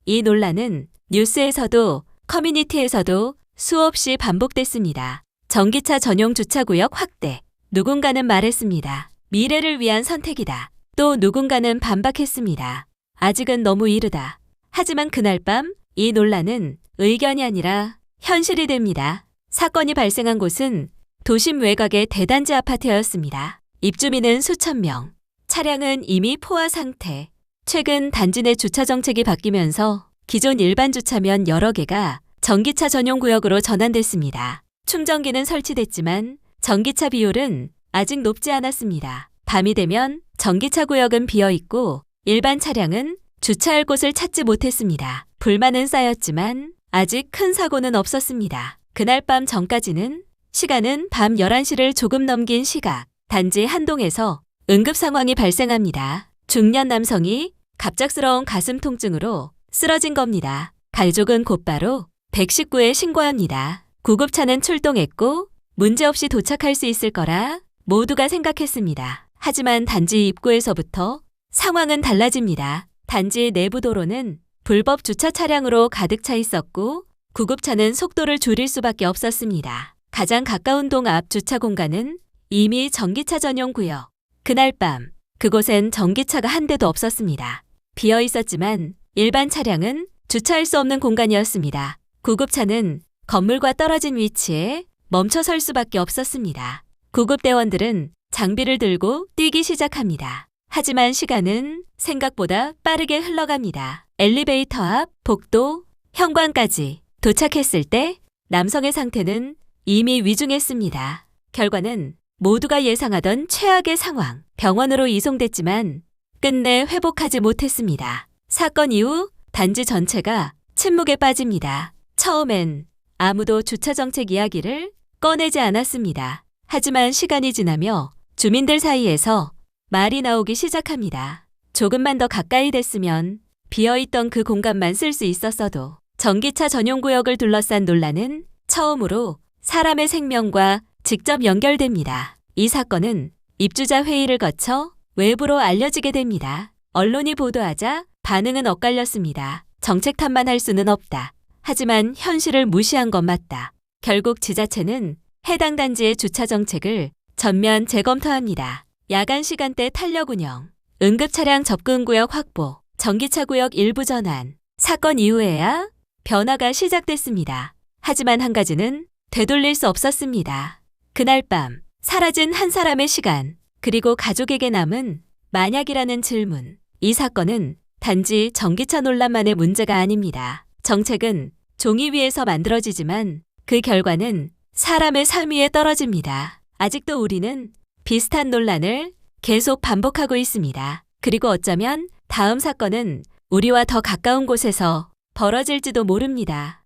이 논란은 뉴스에서도 커뮤니티에서도 수없이 반복됐습니다. 전기차 전용 주차구역 확대. 누군가는 말했습니다. 미래를 위한 선택이다. 또 누군가는 반박했습니다. 아직은 너무 이르다. 하지만 그날 밤 이 논란은 의견이 아니라 현실이 됩니다. 사건이 발생한 곳은 도심 외곽의 대단지 아파트였습니다. 입주민은 수천 명. 차량은 이미 포화 상태. 최근 단지 내 주차 정책이 바뀌면서 기존 일반 주차면 여러 개가 전기차 전용 구역으로 전환됐습니다. 충전기는 설치됐지만 전기차 비율은 아직 높지 않았습니다. 밤이 되면 전기차 구역은 비어 있고 일반 차량은 주차할 곳을 찾지 못했습니다. 불만은 쌓였지만 아직 큰 사고는 없었습니다. 그날 밤 전까지는 시간은 밤 11시를 조금 넘긴 시각. 단지 한 동에서 응급 상황이 발생합니다. 중년 남성이 갑작스러운 가슴 통증으로 쓰러진 겁니다. 가족은 곧바로 119에 신고합니다. 구급차는 출동했고 문제없이 도착할 수 있을 거라 모두가 생각했습니다. 하지만 단지 입구에서부터 상황은 달라집니다. 단지 내부 도로는 불법 주차 차량으로 가득 차 있었고 구급차는 속도를 줄일 수밖에 없었습니다. 가장 가까운 동 앞 주차 공간은 이미 전기차 전용 구역. 그날 밤 그곳엔 전기차가 한 대도 없었습니다. 비어 있었지만 일반 차량은 주차할 수 없는 공간이었습니다. 구급차는 건물과 떨어진 위치에 멈춰 설 수밖에 없었습니다. 구급대원들은 장비를 들고 뛰기 시작합니다. 하지만 시간은 생각보다 빠르게 흘러갑니다. 엘리베이터 앞, 복도, 현관까지 도착했을 때 남성의 상태는 이미 위중했습니다. 결과는 모두가 예상하던 최악의 상황. 병원으로 이송됐지만 끝내 회복하지 못했습니다. 사건 이후 단지 전체가 침묵에 빠집니다. 처음엔 아무도 주차 정책 이야기를 꺼내지 않았습니다. 하지만 시간이 지나며 주민들 사이에서 말이 나오기 시작합니다. 조금만 더 가까이 됐으면 비어있던 그 공간만 쓸 수 있었어도. 전기차 전용 구역을 둘러싼 논란은 처음으로 사람의 생명과 직접 연결됩니다. 이 사건은 입주자 회의를 거쳐 외부로 알려지게 됩니다. 언론이 보도하자 반응은 엇갈렸습니다. 정책 탓만 할 수는 없다. 하지만 현실을 무시한 건 맞다. 결국 지자체는 해당 단지의 주차 정책을 전면 재검토합니다. 야간 시간대 탄력 운영, 응급차량 접근구역 확보, 전기차 구역 일부 전환. 사건 이후에야 변화가 시작됐습니다. 하지만 한 가지는 되돌릴 수 없었습니다. 그날 밤 사라진 한 사람의 시간, 그리고 가족에게 남은 만약이라는 질문. 이 사건은 단지 전기차 논란만의 문제가 아닙니다. 정책은 종이 위에서 만들어지지만 그 결과는 사람의 삶 위에 떨어집니다. 아직도 우리는 비슷한 논란을 계속 반복하고 있습니다. 그리고 어쩌면 다음 사건은 우리와 더 가까운 곳에서 벌어질지도 모릅니다.